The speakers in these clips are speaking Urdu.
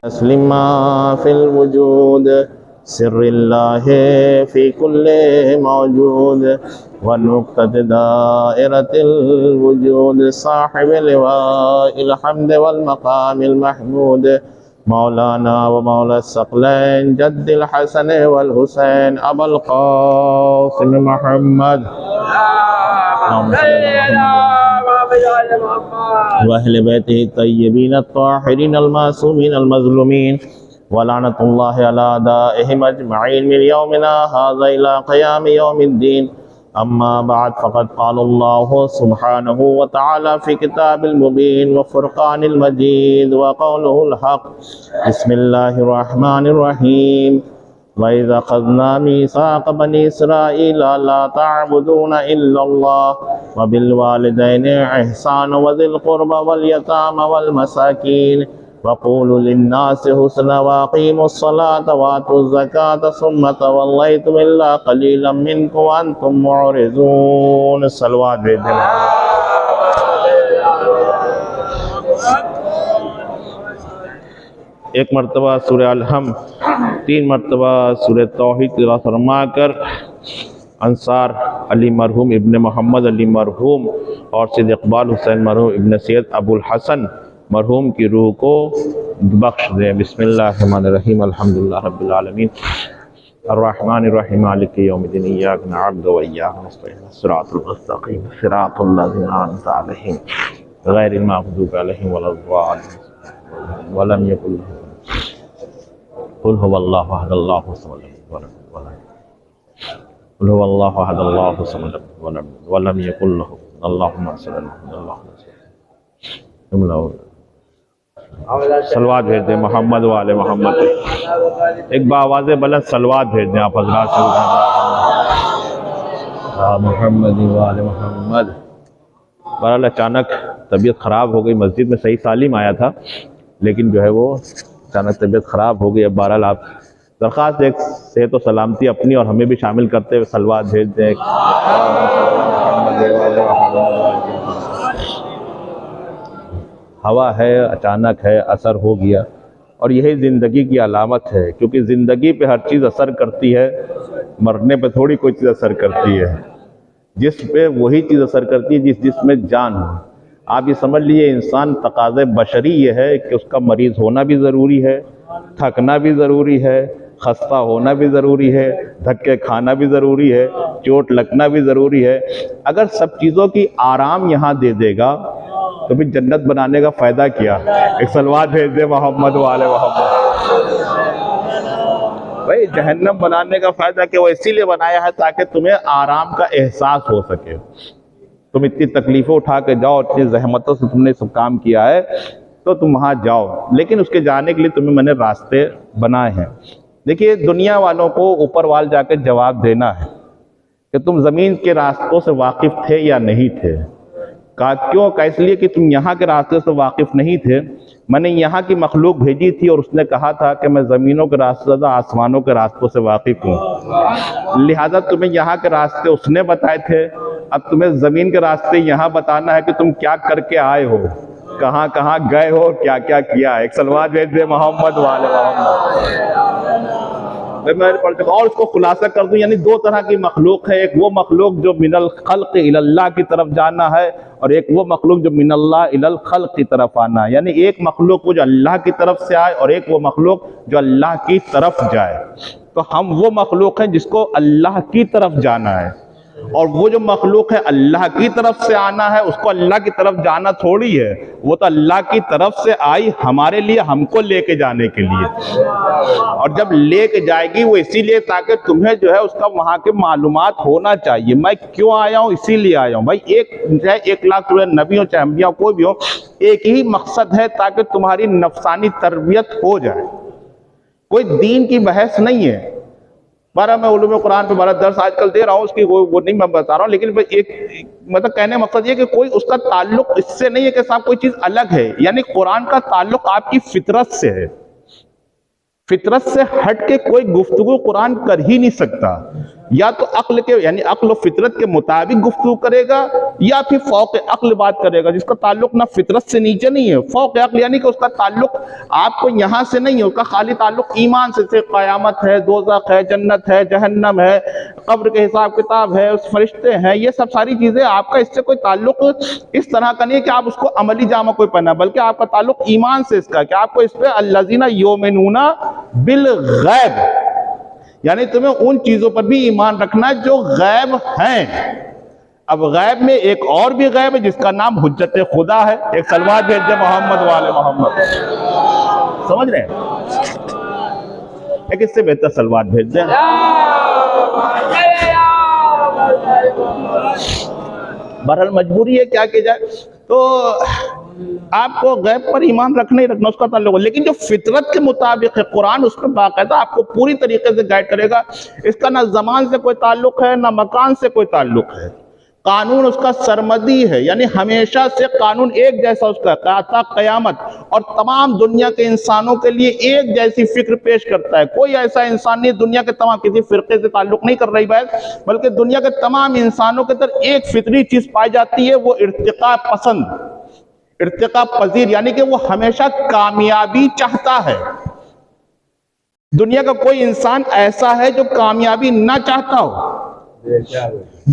اسلم ما في الوجود سر الله في كل موجود ونقطة دائرة الوجود صاحب لواء الحمد والمقام المحمود مولانا ومولى الثقلين جد الحسن والحسين أبا القاسم محمد وأهل بيته الطيبين الطاهرين المعصومين المظلومين ولعنة الله على أعدائهم أجمعين من يومنا هذا إلى قيام يوم الدين أما بعد فقد قال الله سبحانه وتعالى في كتاب المبين وفرقان المجيد وقوله الحق بسم الله الرحمن الرحيم وَإِذَا أَخَذْنَا مِيثَاقَ بَنِي إِسْرَائِيلَ لَا تَعْبُدُونَ إِلَّا اللَّهَ وَبِالْوَالِدَيْنِ إِحْسَانًا وَذِي الْقُرْبَى وَالْيَتَامَى وَالْمَسَاكِينِ وَقُولُوا لِلنَّاسِ حُسْنًا وَأَقِيمُوا الصَّلَاةَ وَآتُوا الزَّكَاةَ ثُمَّ تَوَلَّيْتُمْ إِلَّا قَلِيلًا مِنكُمْ وَأَنْتُمْ مُعْرِضُونَ صلوات بھیجیں۔ ایک مرتبہ سورہ الحم، 3 مرتبہ سورہ توحید تلاوت فرما کر انصار علی مرحوم ابن محمد علی مرحوم اور سید اقبال حسین مرحوم ابن سید ابو الحسن مرحوم کی روح کو بخش دیں۔ بسم اللہ الرحمن الرحیم الحمدللہ رب العالمین الرحمن الرحیم مالک یوم الدین ایاک نعبد و ایاک نستعین صراط المستقیم صراط الذین انعمت علیہم غیر المغضوب علیہم ولا الضالین ولم یکن لهم قل هو الله احد الله الصمد قل هو الله احد الله الصمد ولم يكن له اللهم صل على محمد صلوات بھیج دیں محمد والے محمد۔ ایک باواز بلند صلوات بھیج دیں آپ حضرات سے محمد والے محمد۔ بہرحال اچانک طبیعت خراب ہو گئی، مسجد میں صحیح سالم آیا تھا لیکن جو ہے وہ اچانک طبیعت خراب ہو گئی۔ اب بہرحال آپ درخواست ایک صحت و سلامتی اپنی اور ہمیں بھی شامل کرتے ہوئے صلوات بھیج دیں۔ ہوا ہے، اچانک ہے، اثر ہو گیا اور یہی زندگی کی علامت ہے، کیونکہ زندگی پہ ہر چیز اثر کرتی ہے، مرنے پہ تھوڑی کوئی چیز اثر کرتی ہے۔ جسم پہ وہی چیز اثر کرتی ہے جس جسم میں جان ہو۔ آپ یہ سمجھ لیجئے انسان تقاضے بشری یہ ہے کہ اس کا مریض ہونا بھی ضروری ہے، تھکنا بھی ضروری ہے، خستہ ہونا بھی ضروری ہے، دھکے کھانا بھی ضروری ہے، چوٹ لگنا بھی ضروری ہے۔ اگر سب چیزوں کی آرام یہاں دے دے گا تو پھر جنت بنانے کا فائدہ کیا؟ ایک صلوات بھیج دے محمد والے محمد۔ بھائی جہنم بنانے کا فائدہ کہ وہ اسی لیے بنایا ہے تاکہ تمہیں آرام کا احساس ہو سکے۔ تم اتنی تکلیفیں اٹھا کے جاؤ، اتنی زحمتوں سے تم نے سب کام کیا ہے تو تم وہاں جاؤ، لیکن اس کے جانے کے لیے تمہیں میں نے راستے بنائے ہیں۔ دیکھیے دنیا والوں کو اوپر وال جا کے جواب دینا ہے کہ تم زمین کے راستوں سے واقف تھے یا نہیں تھے۔ کہا کیوں؟ کہ اس لیے کہ تم یہاں کے راستے سے واقف نہیں تھے، میں نے یہاں کی مخلوق بھیجی تھی اور اس نے کہا تھا کہ میں زمینوں کے راستے سے آسمانوں کے راستوں سے واقف ہوں، لہذا تمہیں یہاں کے راستے اس نے بتائے تھے، اب تمہیں زمین کے راستے یہاں بتانا ہے کہ تم کیا کر کے آئے ہو، کہاں کہاں گئے ہو، کیا کیا کیا ہے۔ ایک صلوات بھیج دے محمد والے محمد۔ میں پڑھ چکا اور اس کو خلاصہ کر دوں، یعنی 2 طرح کی مخلوق ہے، ایک وہ مخلوق جو من الخلق الی اللہ کی طرف جانا ہے اور ایک وہ مخلوق جو من اللہ الی الخلق کی طرف آنا ہے۔ یعنی ایک مخلوق وہ جو اللہ کی طرف سے آئے اور ایک وہ مخلوق جو اللہ کی طرف جائے۔ تو ہم وہ مخلوق ہیں جس کو اللہ کی طرف جانا ہے، اور وہ جو مخلوق ہے اللہ کی طرف سے آنا ہے، اس کو اللہ کی طرف جانا تھوڑی ہے، وہ تو اللہ کی طرف سے آئی ہمارے لیے، ہم کو لے کے جانے کے لیے، اور جب لے کے جائے گی وہ اسی لیے تاکہ تمہیں جو ہے اس کا وہاں کے معلومات ہونا چاہیے۔ میں کیوں آیا ہوں؟ اسی لیے آیا ہوں۔ بھائی چاہے 1 لاکھ نبی ہو چاہے انبیاء کوئی بھی ہو، ایک ہی مقصد ہے تاکہ تمہاری نفسانی تربیت ہو جائے، کوئی دین کی بحث نہیں ہے۔ بارہ میں علوم قرآن پہ بارہ درس آج کل دے رہا ہوں، اس کی وہ نہیں میں بتا رہا ہوں، لیکن ایک مطلب کہنے مقصد یہ کہ کوئی اس کا تعلق اس سے نہیں ہے کہ صاحب کوئی چیز الگ ہے، یعنی قرآن کا تعلق آپ کی فطرت سے ہے، فطرت سے ہٹ کے کوئی گفتگو قرآن کر ہی نہیں سکتا۔ یا تو عقل کے یعنی عقل و فطرت کے مطابق گفتگو کرے گا یا پھر فوق عقل بات کرے گا، جس کا تعلق نہ فطرت سے نیچے نہیں ہے، فوق عقل یعنی کہ اس کا تعلق آپ کو یہاں سے نہیں ہے، اس کا خالی تعلق ایمان سے قیامت ہے، دوزخ ہے، جنت ہے، جہنم ہے، قبر کے حساب کتاب ہے، اس فرشتے ہیں، یہ سب ساری چیزیں آپ کا اس سے کوئی تعلق اس طرح کا نہیں ہے کہ آپ اس کو عملی جامہ کوئی پہنا، بلکہ آپ کا تعلق ایمان سے اس کا کہ آپ کو اس پہ الذین یؤمنون بالغیب، یعنی تمہیں ان چیزوں پر بھی ایمان رکھنا جو غیب ہیں۔ اب غیب میں ایک اور بھی غیب ہے جس کا نام حجت خدا ہے۔ ایک صلوات بھیج دیں محمد والے محمد، سمجھ رہے ہیں؟ ایک اس سے بہتر صلوات بھیج دیں۔ بہرحال مجبوری ہے، کیا کی جائے، تو آپ کو غیب پر ایمان رکھنا ہی رکھنا، اس کا تعلق ہے، لیکن جو فطرت کے مطابق ہے قرآن اس پہ باقاعدہ آپ کو پوری طریقے سے گائیڈ کرے گا۔ اس کا نہ زمان سے کوئی تعلق ہے نہ مکان سے کوئی تعلق ہے، قانون اس کا سرمدی ہے، یعنی ہمیشہ سے قانون ایک جیسا اس کا تا قیامت، اور تمام دنیا کے انسانوں کے لیے ایک جیسی فکر پیش کرتا ہے۔ کوئی ایسا انسان نہیں دنیا کے تمام کسی فرقے سے تعلق نہیں کر رہی بات، بلکہ دنیا کے تمام انسانوں کے اندر ایک فطری چیز پائی جاتی ہے، وہ ارتقاء پسند، ارتقاء پذیر، یعنی کہ وہ ہمیشہ کامیابی چاہتا ہے۔ دنیا کا کوئی انسان ایسا ہے جو کامیابی نہ چاہتا ہو؟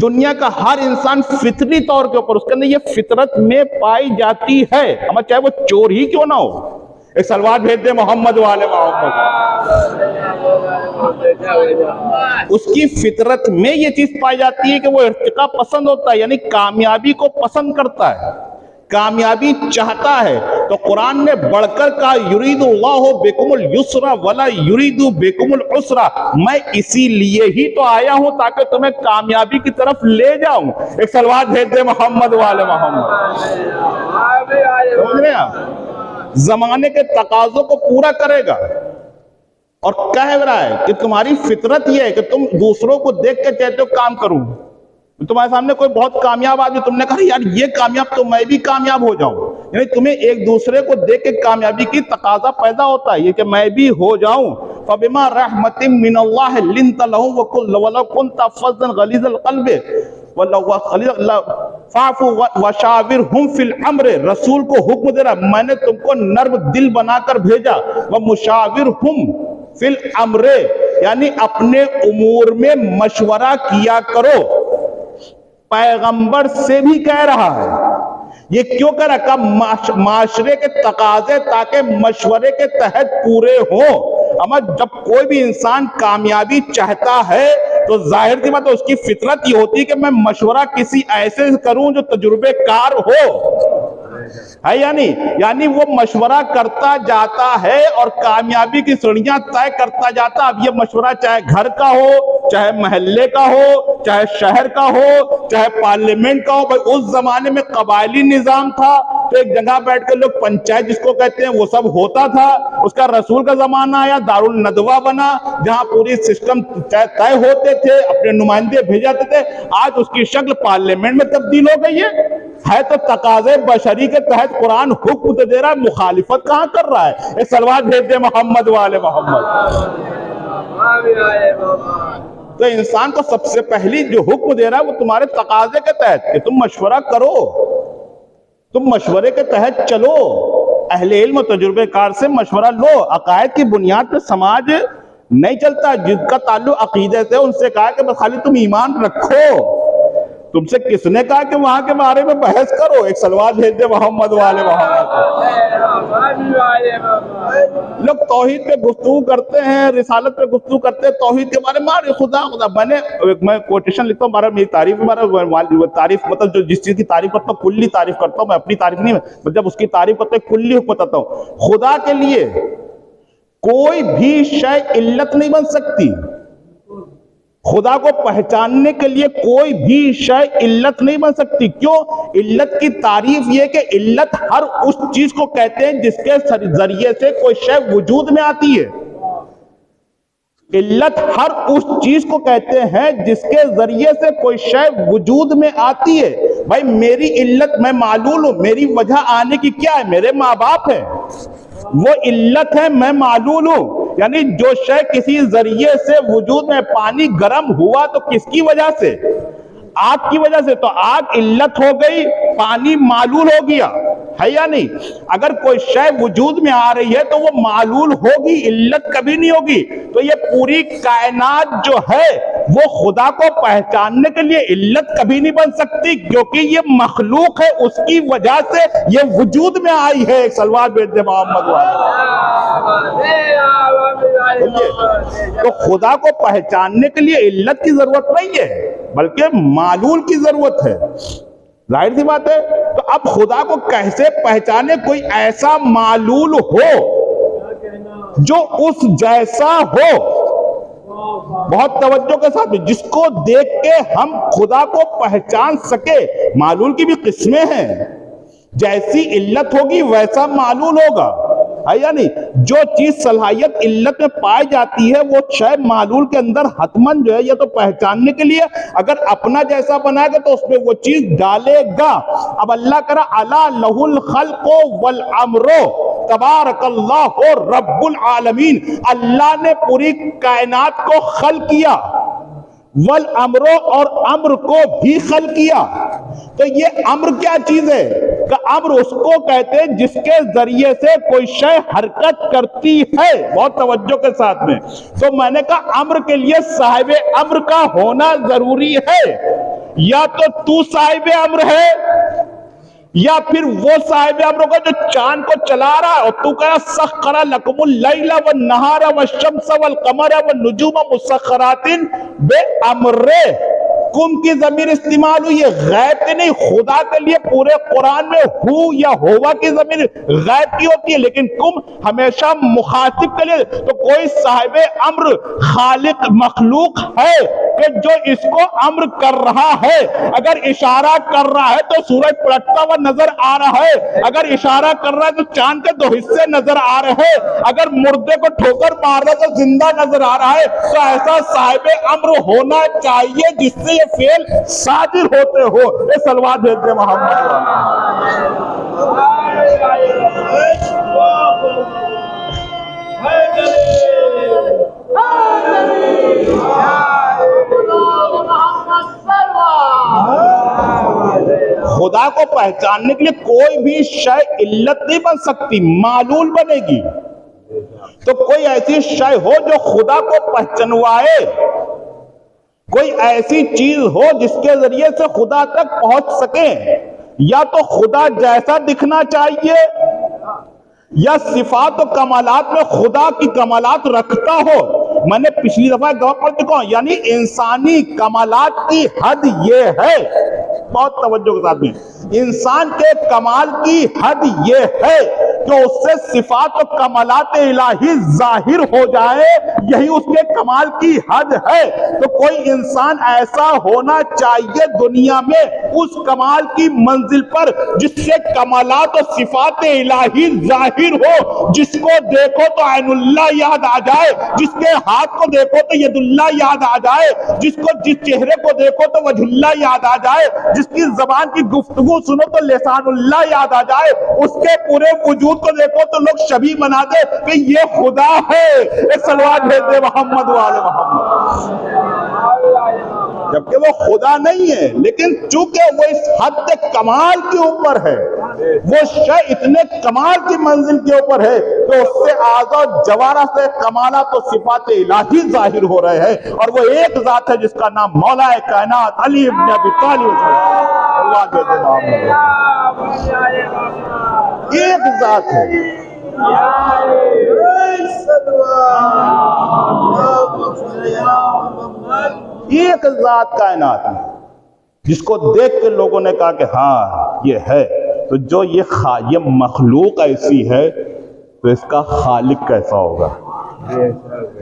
دنیا کا ہر انسان فطری طور کے اوپر اس کے اندر یہ فطرت میں پائی جاتی ہے، ہمیں چاہے وہ چور ہی کیوں نہ ہو۔ ایک صلوات بھیج دیں محمد والے محمد، اس کی فطرت میں یہ چیز پائی جاتی ہے کہ وہ ارتقاء پسند ہوتا ہے، یعنی کامیابی کو پسند کرتا ہے، کامیابی چاہتا ہے۔ تو قرآن نے بڑھ کر کہا یرید اللہ بکم الیسر ولا یرید بکم العسر، میں اسی لیے ہی تو آیا ہوں تاکہ تمہیں کامیابی کی طرف لے جاؤں۔ ایک صلوات بھیج دے محمد والے محمد، سمجھ رہے ہیں آپ؟ زمانے کے تقاضوں کو پورا کرے گا، اور کہہ رہا ہے کہ تمہاری فطرت یہ ہے کہ تم دوسروں کو دیکھ کے چاہتے ہو کام کروں، تمہارے سامنے کوئی بہت کامیاب آدمی، تم نے کہا یار یہ کامیاب تو میں بھی کامیاب ہو جاؤں، یعنی تمہیں ایک دوسرے کو دیکھ کے کامیابی کی تقاضا پیدا ہوتا ہے، یہ کہ میں بھی ہو جاؤں۔ فَبِمَا رَحْمَةٍ مِّنَ اللَّهِ لِنْتَ لَهُمْ وَلَوْ كُنْتَ فَظًّا غَلِيظَ الْقَلْبِ فَاعْفُ وَشَاوِرْهُمْ فِي الْأَمْرِ، رسول کو حکم دے رہا میں نے تم کو نرم دل بنا کر بھیجا، وَمُشَاوِرْهُمْ فِي الْأَمْرِ، یعنی اپنے امور میں مشورہ کیا کرو۔ پیغمبر سے بھی کہہ رہا ہے، یہ کیوں کہہ رہا کہ معاشرے کے تقاضے تاکہ مشورے کے تحت پورے ہوں۔ اما جب کوئی بھی انسان کامیابی چاہتا ہے تو ظاہر سی بات ہے اس کی فطرت یہ ہوتی ہے کہ میں مشورہ کسی ایسے کروں جو تجربے کار ہو، ہے یعنی وہ مشورہ کرتا جاتا ہے اور کامیابی کی سیڑھیاں طے کرتا جاتا۔ اب یہ مشورہ چاہے گھر کا ہو، چاہے محلے کا ہو، چاہے شہر کا ہو، چاہے پارلیمنٹ کا ہو۔ بھائی اس زمانے میں قبائلی نظام تھا تو ایک جگہ بیٹھ کے لوگ پنچایت جس کو کہتے ہیں وہ سب ہوتا تھا، اس کا رسول کا زمانہ آیا، دارالندوہ بنا جہاں پوری سسٹم طے ہوتے تھے، اپنے نمائندے بھیجاتے تھے۔ آج اس کی شکل پارلیمنٹ میں تبدیل ہو گئی ہے تو تقاضے بشری کے تحت قرآن حکم تو دے رہا ہے، مخالفت کہاں کر رہا ہے؟ ایک صلوات بھیج دے محمد والے محمد۔ تو انسان کو سب سے پہلی جو حکم دے رہا ہے وہ تمہارے تقاضے کے تحت کہ تم مشورہ کرو، تم مشورے کے تحت چلو، اہل علم و تجربے کار سے مشورہ لو۔ عقائد کی بنیاد پہ سماج نہیں چلتا، جن کا تعلق عقیدے سے ان سے کہا کہ بس خالی تم ایمان رکھو، تم سے کس نے کہا کہ وہاں کے بارے میں بحث کرو؟ ایک صلوات بھیج دے محمد والے محمد۔ لوگ توحید پہ گفتگو کرتے ہیں، رسالت پہ گفتگو کرتے ہیں، توحید کے بارے میں خدا میں کوٹیشن لکھتا ہوں، میری تعریف تعریف مطلب جو جس چیز کی تعریف کرتا ہوں کلی تعریف کرتا ہوں، میں اپنی تعریف نہیں، جب اس کی تعریف کرتا ہوں کلی حکم بتاتا ہوں۔ خدا کے لیے کوئی بھی شے علت نہیں بن سکتی، خدا کو پہچاننے کے لیے کوئی بھی شے علت نہیں بن سکتی۔ کیوں؟ علت کی تعریف یہ کہ علت ہر اس چیز کو کہتے ہیں جس کے ذریعے سے کوئی شے وجود میں آتی ہے۔ علت ہر اس چیز کو کہتے ہیں جس کے ذریعے سے کوئی شے وجود میں آتی ہے۔ بھائی میری علت، میں معلول ہوں، میری وجہ آنے کی کیا ہے؟ میرے ماں باپ ہیں، وہ علت ہے، میں معلول ہوں۔ یعنی جو شے کسی ذریعے سے وجود میں پانی گرم ہوا تو کس کی وجہ سے؟ آگ کی وجہ سے. تو آگ علت ہو گئی، پانی معلول ہو گیا، ہے یا نہیں؟ اگر کوئی شے وجود میں آ رہی ہے تو وہ معلول ہوگی، علت کبھی نہیں ہوگی. تو یہ پوری کائنات جو ہے وہ خدا کو پہچاننے کے لیے علت کبھی نہیں بن سکتی، کیونکہ یہ مخلوق ہے، اس کی وجہ سے یہ وجود میں آئی ہے. صلوات بھیجتے محمد تو خدا کو پہچاننے کے لیے علت کی ضرورت نہیں ہے بلکہ معلول کی ضرورت ہے. ظاہر سی بات ہے. تو اب خدا کو کیسے پہچانے؟ کوئی ایسا معلول ہو جو اس جیسا ہو، بہت توجہ کے ساتھ، جس کو دیکھ کے ہم خدا کو پہچان سکے. معلول کی بھی قسمیں ہیں، جیسی علت ہوگی ویسا معلول ہوگا، ہے یا نہیں؟ جو چیز صلاحیت علت میں پائی جاتی ہے وہ شاید معلول کے اندر حتماً جو ہے یا تو پہچاننے کے لیے اگر اپنا جیسا بنائے گا تو اس میں وہ چیز ڈالے گا. اب اللہ کرا الا لہ الخلق والامر تبارک اللہ رب العالمین، اللہ نے پوری کائنات کو خلق کیا، والامر اور امر کو بھی خلق کیا. تو یہ امر کیا چیز ہے؟ کہ امر اس کو کہتے ہیں جس کے ذریعے سے کوئی شے حرکت کرتی ہے. بہت توجہ کے ساتھ میں. تو میں نے کہا امر کے لیے صاحب امر کا ہونا ضروری ہے. یا تو صاحب امر ہے یا پھر وہ صاحب امر ہوگا جو چاند کو چلا رہا ہے اور تو کہہ رہا سخر لکم اللیل والنہار والشمس والقمر والنجوم مسخرات بامر. کم کی ضمیر استعمال ہوئی، یہ غیب کے نہیں. خدا کے لیے پورے قرآن میں ہو یا ہوا کی ضمیر غیب کی ہوتی ہے، لیکن کم ہمیشہ مخاطب کے لیے. تو کوئی صاحب امر خالق مخلوق ہے کہ جو اس کو امر کر رہا ہے. اگر اشارہ کر رہا ہے تو سورج پلٹتا ہوا نظر آ رہا ہے، اگر اشارہ کر رہا ہے تو چاند کے 2 حصے نظر آ رہے ہیں، اگر مردے کو ٹھوکر مار رہا ہے تو زندہ نظر آ رہا ہے. تو ایسا صاحب امر ہونا چاہیے جس سے یہ فعل صادر ہوتے ہو. یہ صلوات بھیجتے محمد. خدا کو پہچاننے کے لیے کوئی بھی شے علت نہیں بن سکتی، معلول بنے گی. تو کوئی ایسی شے ہو جو خدا کو پہچنوائے، کوئی ایسی چیز ہو جس کے ذریعے سے خدا تک پہنچ سکیں. یا تو خدا جیسا دکھنا چاہیے یا صفات و کمالات میں خدا کی کمالات رکھتا ہو. میں نے پچھلی دفعہ گواہ پڑھ چکا ہوں، یعنی انسانی کمالات کی حد یہ ہے، بہت توجہ کے ساتھ میں، انسان کے کمال کی حد یہ ہے کہ اس سے صفات و کمالات الہی ظاہر ہو جائے، یہی اس کے کمال کی حد ہے. تو کوئی انسان ایسا ہونا چاہیے دنیا میں اس کمال کی منزل پر جس سے کمالات و صفات الہی ظاہر ہو، جس کو دیکھو تو عین اللہ یاد آ جائے، جس کے ہاتھ کو دیکھو تو ید اللہ یاد آ جائے، جس چہرے کو دیکھو تو وجہ اللہ یاد آ جائے، جس کی زبان کی گفتگو سنو تو لسان اللہ یاد آ جائے، اس کے پورے وجود کو دیکھو تو لوگ شبیہ بنا دے کہ یہ خدا ہے. ایک صلوات بھیجتے محمد والے محمد. جبکہ وہ خدا نہیں ہے، لیکن چونکہ وہ اس حد کمال کے اوپر ہے، وہ شے اتنے کمال کی منزل کے اوپر ہے کہ اس سے اعضاء و جوارح سے کمالات و صفات الہی ظاہر ہو رہے ہیں. اور وہ ایک ذات ہے جس کا نام مولا کائنات علی ابن ابی طالب. ایک ذات ہے، ایک ذات کائنات میں جس کو دیکھ کے لوگوں نے کہا کہ ہاں یہ ہے. تو جو یہ مخلوق ایسی ہے تو اس کا خالق کیسا ہوگا؟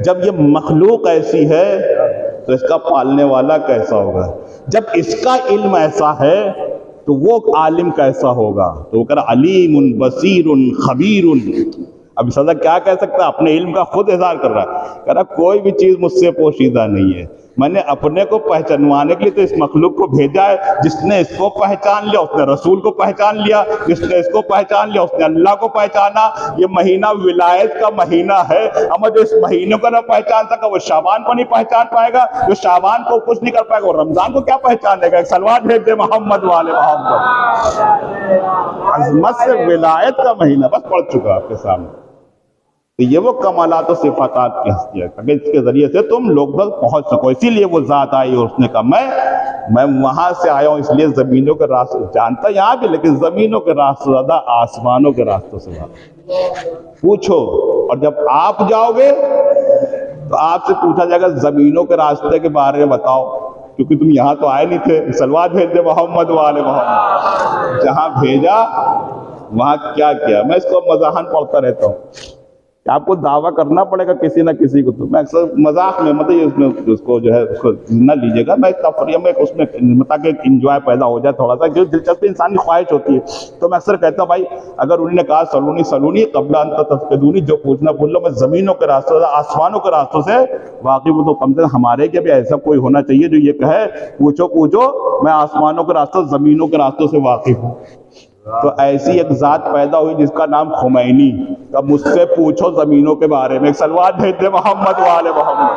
جب یہ مخلوق ایسی ہے تو اس کا پالنے والا کیسا ہوگا؟ جب اس کا علم ایسا ہے تو وہ عالم کیسا ہوگا؟ تو وہ کہہ رہا علیم بصیر خبیر. اب صدق کیا کہہ سکتا ہے؟ اپنے علم کا خود اظہار کر رہا ہے، کہہ رہا کوئی بھی چیز مجھ سے پوشیدہ نہیں ہے. میں نے اپنے کو پہچانوانے کے لیے تو اس مخلوق کو بھیجا ہے. جس نے اس کو پہچان لیا اس نے رسول کو پہچان لیا, جس نے اس کو پہچان لیا اس نے اللہ کو پہچانا. یہ مہینہ ولایت کا مہینہ ہے, اما جو اس مہینے کو نہ پہچان سکا وہ شعبان کو نہیں پہچان پائے گا, جو شعبان کو کچھ نہیں کر پائے گا وہ رمضان کو کیا پہچانے گا. ایک صلوات بھیج دے محمد والے محمد. عظمت سے ولایت کا مہینہ بس پڑھ چکا آپ کے سامنے. تو یہ وہ کمالات و صفات کی ہستی ہے کہ اس کے ذریعے سے تم لوگ تک پہنچ سکو. اسی لیے وہ ذات آئی اور اس نے کہا میں وہاں سے آیا ہوں, اس لیے زمینوں کے راستے جانتا یہاں بھی, لیکن زمینوں کے راستے زیادہ آسمانوں کے راستوں سے پوچھو. اور جب آپ جاؤ گے تو آپ سے پوچھا جائے گا زمینوں کے راستے کے بارے میں بتاؤ, کیونکہ تم یہاں تو آئے نہیں تھے. صلوات بھیج دے محمد والے محمد. جہاں بھیجا وہاں کیا کیا. میں اس کو مزاحن پڑھتا رہتا ہوں. آپ کو دعویٰ کرنا پڑے گا کسی نہ کسی کو. تو میں اکثر مذاق میں مطلب اس کو جو ہے اس کو نہ لیجیے گا, میں تفریح میں اس میں تاکہ انجوائے پیدا ہو جائے تھوڑا سا, جو دلچسپی انسان کی خواہش ہوتی ہے. تو میں اکثر کہتا ہوں بھائی اگر انہوں نے کہا سلونی قبل ان تفقدونی, جو پوچھنا پوچھ لو, میں زمینوں کے راستوں سے آسمانوں کے راستوں سے واقعی وہ, تو کم سے کم ہمارے کے بھی ایسا کوئی ہونا چاہیے جو یہ کہے پوچھو میں آسمانوں کے راستوں زمینوں کے راستوں سے واقف ہوں. تو ایسی ایک ذات پیدا ہوئی جس کا نام خمینی. اب مجھ سے پوچھو زمینوں کے بارے میں. ایک صلوات بھیج دے محمد والے محمد.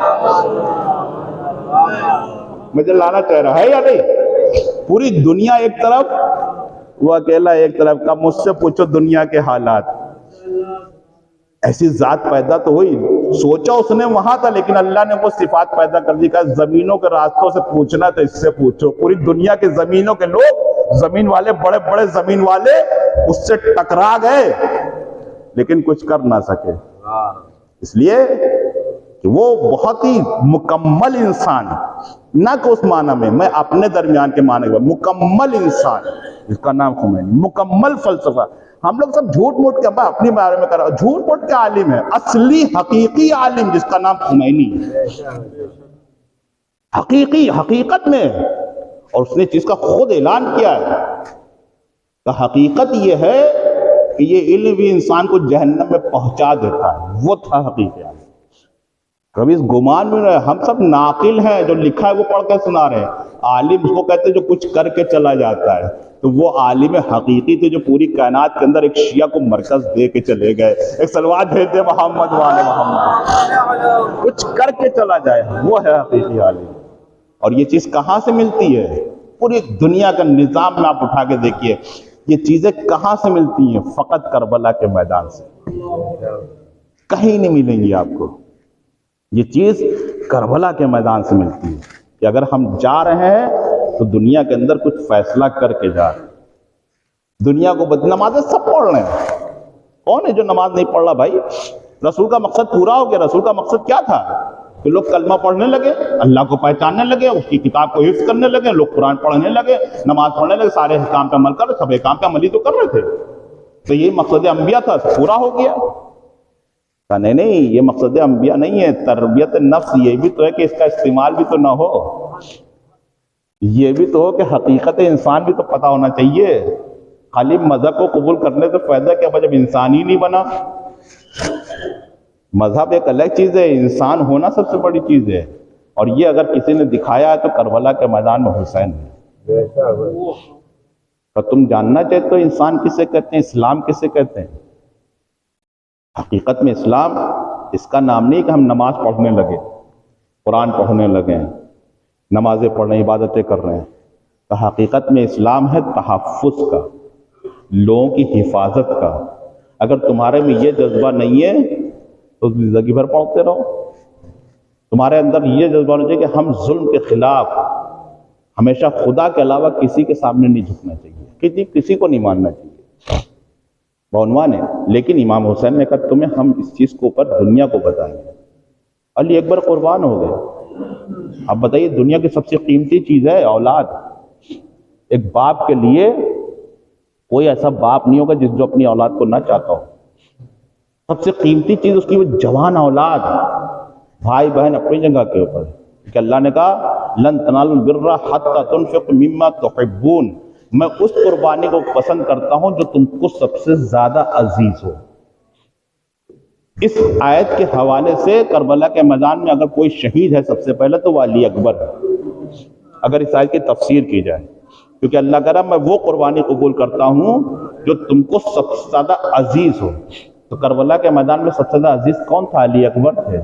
مجھے لانا چاہ رہا ہے یا نہیں؟ پوری دنیا ایک طرف, وہ اکیلا ایک طرف کا. مجھ سے پوچھو دنیا کے حالات. ایسی ذات پیدا تو ہوئی, سوچا اس نے وہاں تھا, لیکن اللہ نے وہ صفات پیدا کر دی. کہا زمینوں کے راستوں سے پوچھنا تو اس سے پوچھو. پوری دنیا کے زمینوں کے لوگ, زمین والے, بڑے بڑے زمین والے اس سے ٹکرا گئے لیکن کچھ کر نہ سکے. اس لیے کہ وہ بہت ہی مکمل انسان, نہ کہ اس معنی میں اپنے درمیان کے معنی میں مکمل انسان جس کا نام خمینی. مکمل فلسفہ. ہم لوگ سب جھوٹ موٹ کے اپنی بارے میں کر رہے ہیں, جھوٹ موٹ کے عالم ہے. اصلی حقیقی عالم جس کا نام خمینی, حقیقت میں. اور اس نے چیز کا خود اعلان کیا ہے کہ حقیقت یہ ہے کہ یہ علم بھی انسان کو جہنم میں پہنچا دیتا ہے. وہ تھا حقیقت. کبھی اس گمان میں رہے, ہم سب ناقل ہیں, جو لکھا ہے وہ پڑھ کے سنا رہے ہیں. عالم اس کو کہتے ہیں جو کچھ کر کے چلا جاتا ہے. تو وہ عالم حقیقی تھے جو پوری کائنات کے اندر ایک شیعہ کو مرکز دے کے چلے گئے. ایک صلوات بھیج دے محمد والے محمد. کچھ کر کے چلا جائے, وہ ہے حقیقی عالم. اور یہ چیز کہاں سے ملتی ہے؟ پوری دنیا کا نظام میں آپ اٹھا کے دیکھیے, یہ چیزیں کہاں سے ملتی ہیں؟ فقط کربلا کے میدان سے. کہیں نہیں ملیں گی آپ کو. یہ چیز کربلا کے میدان سے ملتی ہے کہ اگر ہم جا رہے ہیں تو دنیا کے اندر کچھ فیصلہ کر کے جا رہے ہیں. دنیا کو نمازیں سب پڑھ رہے ہیں. کون ہے جو نماز نہیں پڑھ رہا بھائی؟ رسول کا مقصد پورا ہو گیا. رسول کا مقصد کیا تھا؟ کہ لوگ کلمہ پڑھنے لگے, اللہ کو پہچاننے لگے, اس کی کتاب کو حفظ کرنے لگے, لوگ قرآن پڑھنے لگے, نماز پڑھنے لگے, سارے احکام پہ عمل کر رہے. سب احکام پہ عمل ہی تو کر رہے تھے. تو یہ مقصد انبیاء تھا, پورا ہو گیا. نہیں, یہ مقصد انبیاء نہیں ہے. تربیت نفس یہ بھی تو ہے کہ اس کا استعمال بھی تو نہ ہو. یہ بھی تو ہو کہ حقیقت انسان بھی تو پتہ ہونا چاہیے. خالی مذہب کو قبول کرنے سے فائدہ کیا جب انسان ہی نہیں بنا؟ مذہب ایک الگ چیز ہے, انسان ہونا سب سے بڑی چیز ہے. اور یہ اگر کسی نے دکھایا ہے تو کربلا کے میدان میں حسین ہے. تو تم جاننا چاہتے ہو انسان کسے کہتے ہیں, اسلام کسے کہتے ہیں؟ حقیقت میں اسلام اس کا نام نہیں کہ ہم نماز پڑھنے لگے, قرآن پڑھنے لگے ہیں, نمازیں پڑھ رہے ہیں, عبادتیں کر رہے ہیں. تو حقیقت میں اسلام ہے تحفظ کا, لوگوں کی حفاظت کا. اگر تمہارے میں یہ جذبہ نہیں ہے تو زندگی بھر پڑھتے رہو. تمہارے اندر یہ جذبہ ہونا چاہیے کہ ہم ظلم کے خلاف ہمیشہ خدا کے علاوہ کسی کے سامنے نہیں جھکنا چاہیے, کسی کو نہیں ماننا چاہیے. بعنوان ہے. لیکن امام حسین نے کہا تمہیں ہم اس چیز کو اوپر دنیا کو بتائیں گے. علی اکبر قربان ہو گئے. اب بتائیے, دنیا کی سب سے قیمتی چیز ہے اولاد. ایک باپ کے لیے کوئی ایسا باپ نہیں ہوگا جو اپنی اولاد کو نہ چاہتا ہو. سب سے قیمتی چیز اس کی وہ جوان اولاد. بھائی بہن اپنی جگہ کے اوپر, کہ اللہ نے کہا لن تنالوا البر حتی تنفقوا مما تحبون. میں اس قربانی کو پسند کرتا ہوں جو تم کو سب سے زیادہ عزیز ہو. اس آیت کے حوالے سے کربلا کے میدان میں اگر کوئی شہید ہے سب سے پہلے تو وہ علی اکبر ہے، اگر اس آیت کی تفسیر کی جائے، کیونکہ اللہ کہہ رہا میں وہ قربانی قبول کرتا ہوں جو تم کو سب سے زیادہ عزیز ہو۔ تو کربلا کے میدان میں سب سے زیادہ عزیز کون تھا؟ علی اکبر تھے،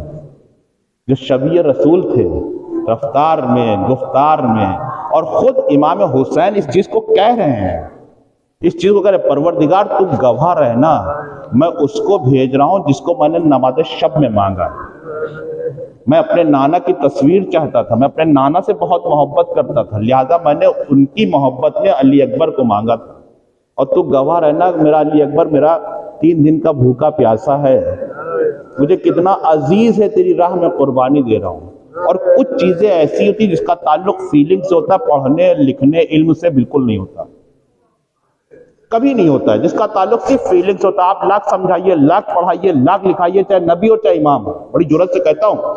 جو شبیہ رسول تھے رفتار میں، گفتار میں، اور خود امام حسین اس چیز کو کہہ رہے ہیں، اس چیز کو کہہ رہے پروردگار تو گواہ رہنا، میں اس کو بھیج رہا ہوں جس کو میں نے نماز شب میں مانگا۔ میں اپنے نانا کی تصویر چاہتا تھا، میں اپنے نانا سے بہت محبت کرتا تھا، لہذا میں نے ان کی محبت میں علی اکبر کو مانگا تھا، اور تو گواہ رہنا میرا علی اکبر میرا 3 دن کا بھوکا پیاسا ہے، مجھے کتنا عزیز ہے، تیری راہ میں قربانی دے رہا ہوں۔ اور کچھ چیزیں ایسی ہوتی جس کا تعلق فیلنگ سے ہوتا ہے، پڑھنے لکھنے علم سے بالکل نہیں ہوتا، کبھی نہیں ہوتا ہے، جس کا تعلق صرف فیلنگ سے ہوتا ہے۔ آپ لاکھ سمجھائیے، لاکھ پڑھائیے، لاکھ لکھائیے، چاہے نبی ہو چاہے امام ہو، بڑی جرات سے کہتا ہوں،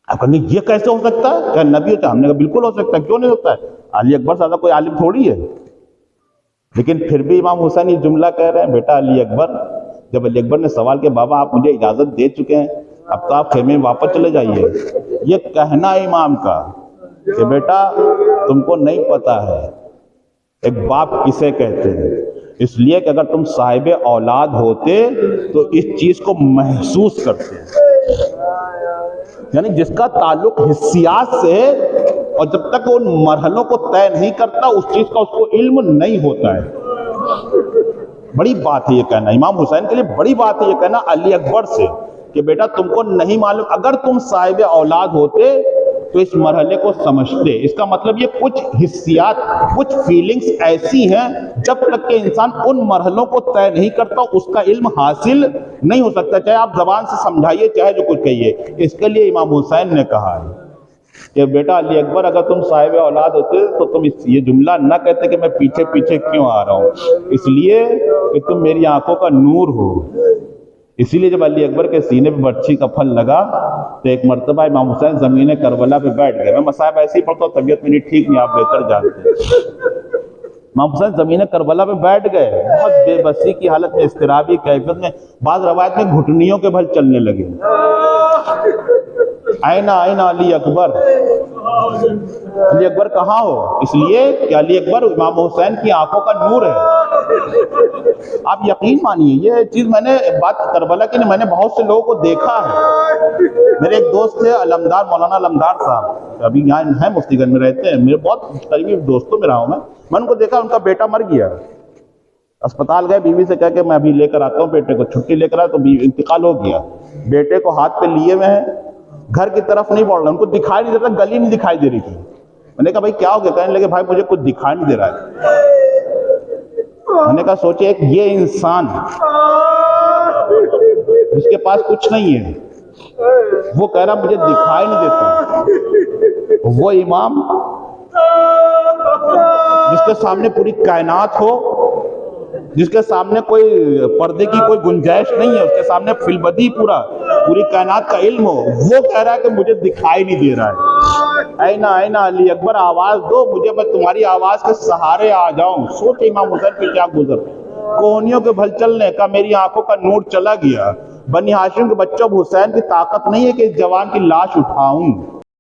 آپ کہیں گے یہ کیسے ہو سکتا ہے؟ چاہے نبی ہو چاہے، ہم نے کہا بالکل ہو سکتا ہے، کیوں نہیں ہوتا ہے؟ علی اکبر سے زیادہ کوئی عالم تھوڑی ہے، لیکن پھر بھی امام حسین یہ جملہ کہہ رہے ہیں، بیٹا علی اکبر، جب علی اکبر نے سوال کیا بابا آپ مجھے اجازت دے چکے ہیں، اب تو آپ خیمے میں واپس چلے جائیے، یہ کہنا ہے امام کا کہ بیٹا تم کو نہیں پتا ہے ایک باپ کسے کہتے ہیں، اس لیے کہ اگر تم صاحب اولاد ہوتے تو اس چیز کو محسوس کرتے ہیں، یعنی جس کا تعلق حسیات سے ہے اور جب تک وہ ان مرحلوں کو طے نہیں کرتا اس چیز کا اس کو علم نہیں ہوتا ہے۔ بڑی بات ہے یہ کہنا، امام حسین کے لیے بڑی بات ہے یہ کہنا علی اکبر سے کہ بیٹا تم کو نہیں معلوم، اگر تم صاحب اولاد ہوتے تو اس مرحلے کو سمجھتے۔ اس کا مطلب یہ کچھ حسیات، کچھ فیلنگز ایسی ہیں جب تک کہ انسان ان مرحلوں کو طے نہیں کرتا اس کا علم حاصل نہیں ہو سکتا، چاہے آپ زبان سے سمجھائیے چاہے جو کچھ کہیے۔ اس کے لیے امام حسین نے کہا ہے کہ بیٹا علی اکبر اگر تم صاحب اولاد ہوتے تو تم یہ جملہ نہ کہتے کہ میں پیچھے پیچھے کیوں آ رہا ہوں، اس لیے کہ تم میری آنکھوں کا نور ہو۔ اسی لیے جب علی اکبر کے سینے پہ برچھی کا پھل لگا تو ایک مرتبہ امام حسین زمین کربلا پہ بیٹھ گئے۔ میں مصائب ایسے ہی پڑھتا ہوں، طبیعت میری ٹھیک نہیں، آپ بہتر جانتے ہیں۔ امام حسین زمین کربلا پہ بیٹھ گئے، بہت بے بسی کی حالت میں، اضطرابی کیفیت میں، بعض روایت میں گھٹنیوں کے بھل چلنے لگے۔ آئینہ آئینہ علی اکبر، علی اکبر کہاں ہو؟ اس لیے کہ علی اکبر امام حسین کی آنکھوں کا نور ہے۔ آپ یقین مانیے یہ چیز میں نے بات کربلا کی نہیں، میں نے بہت سے لوگوں کو دیکھا ہے۔ میرے ایک دوست تھے علمدار، مولانا علمدار صاحب، ابھی یہاں ہیں مفتی گنج میں رہتے ہیں، میرے بہت قریبی دوستوں میں رہا ہوں میں ان کو دیکھا، ان کا بیٹا مر گیا، اسپتال گئے، بیوی سے کہا کہ میں ابھی لے کر آتا ہوں بیٹے کو، چھٹی لے کر آیا تو انتقال ہو گیا، بیٹے کو ہاتھ پہ لیے ہوئے ہیں، گھر کی طرف نہیں بڑھ رہا، ان کو دکھائی نہیں دیتا، گلی نہیں دکھائی دے رہی تھی۔ میں نے کہا بھائی کیا ہو گیا؟ کہنے لگے بھائی مجھے کچھ دکھائی نہیں دے رہا ہے۔ میں نے کہا سوچے ایک یہ انسان جس کے پاس کچھ نہیں ہے وہ کہہ رہا مجھے دکھائی نہیں دیتا، وہ امام جس کے سامنے پوری کائنات ہو، جس کے سامنے کوئی پردے کی کوئی گنجائش نہیں ہے، اس کے سامنے فی البدی پوری کائنات کا علم ہو، وہ کہہ رہا ہے کہ مجھے دکھائی نہیں دے رہا ہے۔ آئینہ آئینہ علی اکبر، آواز دو مجھے، میں تمہاری آواز کے سہارے آ جاؤں۔ سوچ امام حسین پہ کیا گزر، کوہنیوں کے بھل چلنے کا، میری آنکھوں کا نور چلا گیا، بنی ہاشم کے بچوں حسین کی طاقت نہیں ہے کہ اس جوان کی لاش اٹھاؤں۔